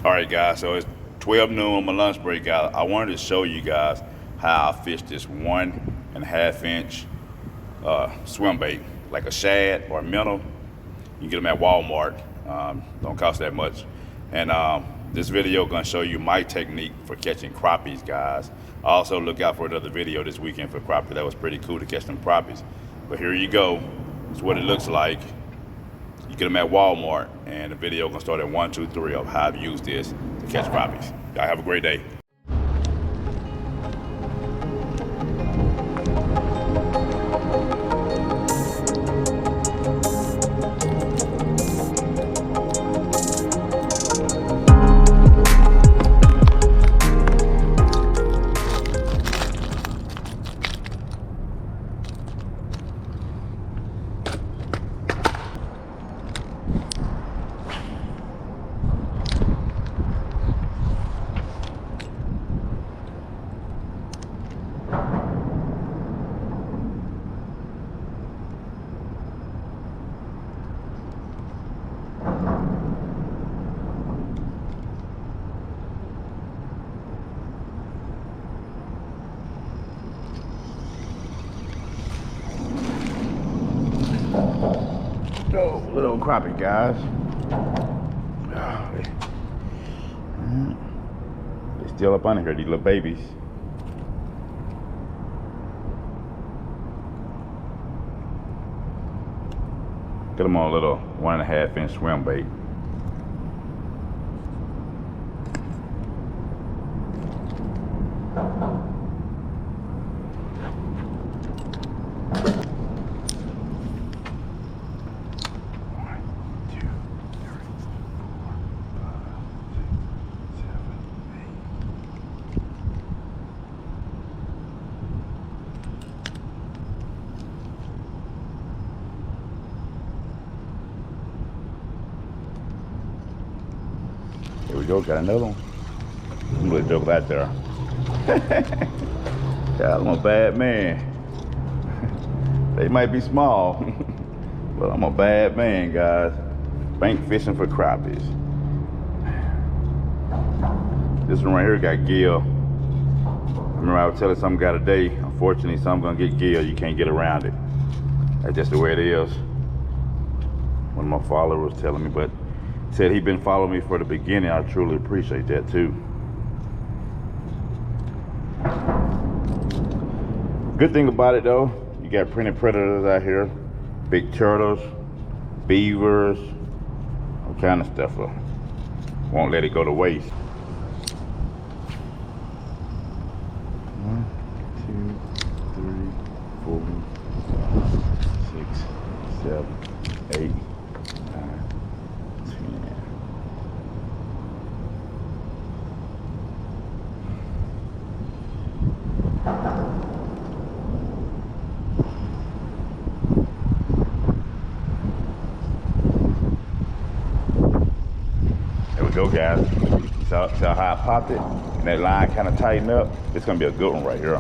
All right, guys, so it's 12 noon on my lunch break, guys. I wanted to show you guys how I fish this 1.5 inch swim bait, like a shad or a minnow. You can get them at Walmart. Don't cost that much. And this video gonna show you my technique for catching crappies, guys. Also look out for another video this weekend for crappie. That was pretty cool to catch them crappies. But here you go. It's what it looks like. You get them at Walmart, and the video gonna start at 1, 2, 3 of how I've used this to catch crappies. Y'all have a great day. Oh, little crappie, guys. They're still up under here, these little babies. Get them on a little 1.5 inch swim bait. Here we go, got another one. I'm gonna throw that there. God, I'm a bad man. They might be small, but I'm a bad man, guys. Bank fishing for crappies. This one right here got gill. I remember I was telling some guy today, unfortunately, some gonna get gill. You can't get around it. That's just the way it is. One of my followers was telling me, but said he'd been following me for the beginning. I truly appreciate that too. Good thing about it though, you got plenty of predators out here. Big turtles, beavers, all kind of stuff. Won't let it go to waste. 1, 2, 3, 4, 5, 6, 7, 8, 9, 10. There we go, guys. So how I popped it, and that line kind of tightened up. It's gonna be a good one right here.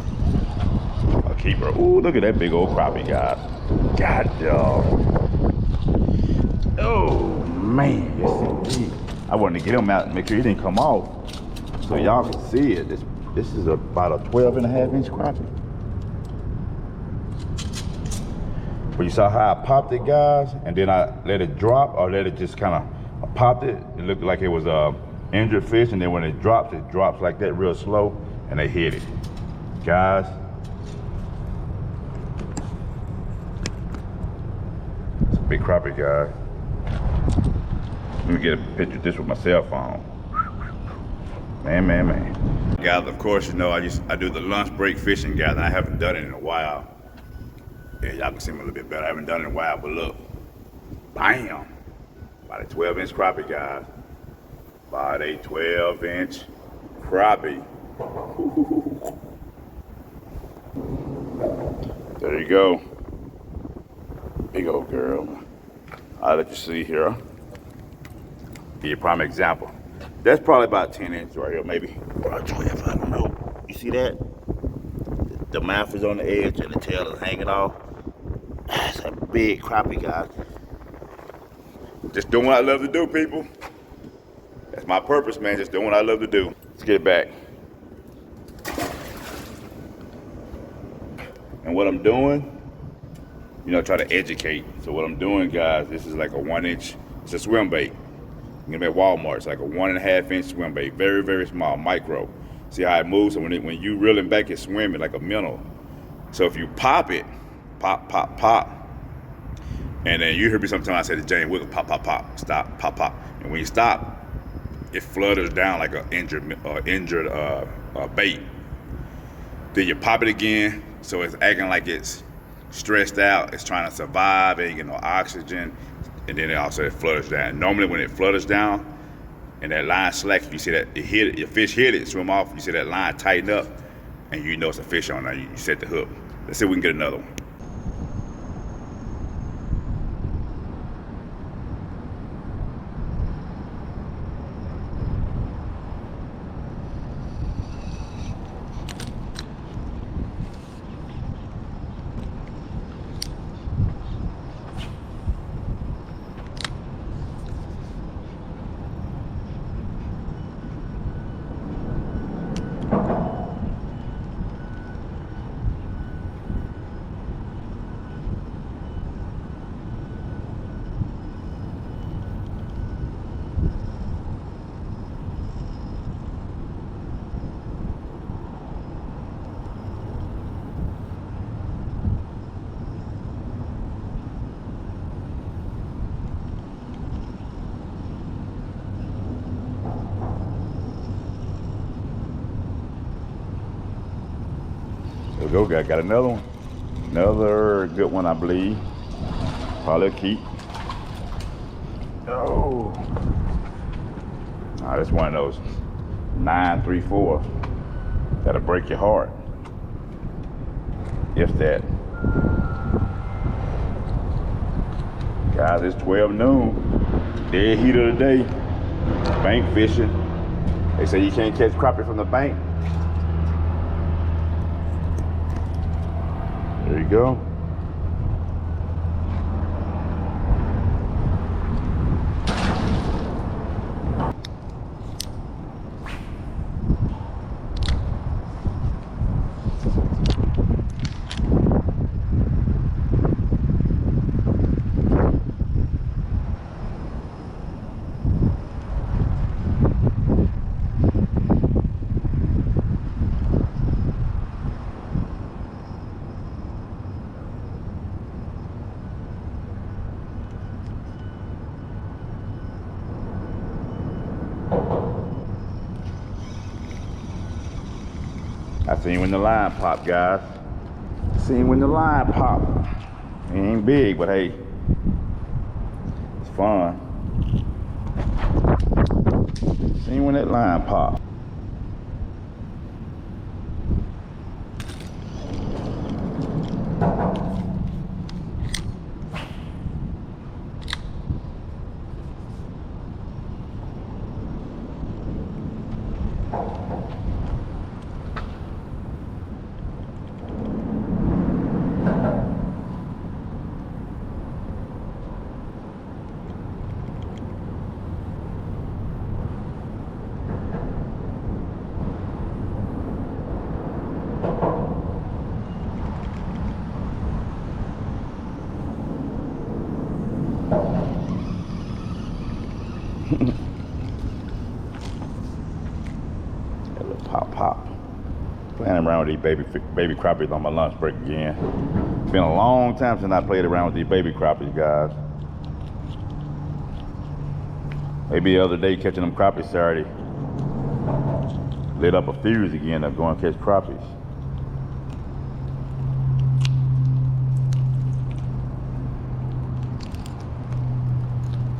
A keeper. Ooh, look at that big old crappie, guys. God dog. Oh man, yes indeed. I wanted to get him out and make sure he didn't come off, so y'all can see it. This is about a 12.5 inch crappie. But you saw how I popped it, guys, and then I let it drop, or let it just kind of, I popped it. It looked like it was a injured fish, and then when it drops like that real slow, and they hit it. Guys, it's a big crappie, guys. Let me get a picture of this with my cell phone. Man. Guys, of course, you know, I do the lunch break fishing, guys, and I haven't done it in a while. Yeah, y'all can see me a little bit better. I haven't done it in a while, but look. Bam! About a 12 inch crappie, guys. About a 12 inch crappie. There you go. Big old girl. I'll let you see here. Give you a prime example. That's probably about 10 inches right here, maybe. Or 12, I don't know. You see that? The mouth is on the edge and the tail is hanging off. That's a big crappie, guys. Just doing what I love to do, people. That's my my purpose, man, just doing what I love to do. Let's get back. And what I'm doing, you know, try to educate. So what I'm doing, guys, this is like a 1-inch, it's a swim bait. You can get at Walmart. It's like a 1.5-inch swim bait, very, very small, micro. See how it moves? So when you reeling back, it's swimming like a minnow. So if you pop it, pop, pop, pop, and then you hear me sometimes I say to Jane Wiggle, pop, pop, pop, stop, pop, pop. And when you stop, it flutters down like an injured bait. Then you pop it again, so it's acting like it's stressed out, it's trying to survive, it ain't get no oxygen, and then it flutters down. Normally when it flutters down and that line slack, you see that it hit it, your fish hit it, swim off, you see that line tighten up, and you know it's a fish on there, you set the hook. Let's see if we can get another one. There we go, got another one. Another good one, I believe. Probably a keep. Oh. That's one of those 9-3/4 that'll break your heart. If that. Guys, it's 12 noon. Dead heat of the day. Bank fishing. They say you can't catch crappie from the bank. There you go. I seen when the line pop, guys. Seen when the line pop. It ain't big, but hey, it's fun. Seen when that line pop. Pop. Playing around with these baby crappies on my lunch break again. It's been a long time since I played around with these baby crappies, guys. Maybe the other day catching them crappies Saturday lit up a fuse again of going to catch crappies.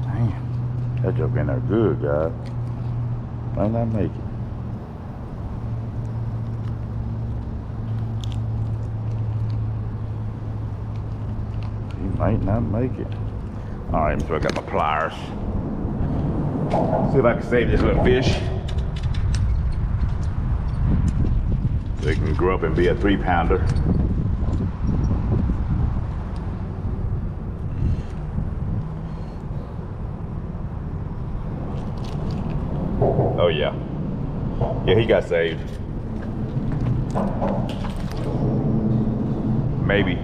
Damn, that joke in there good, guys. Might not make it. Might not make it. All right, so I got my pliers. See if I can save this little fish. So it can grow up and be a 3-pounder. Oh yeah. Yeah, he got saved. Maybe.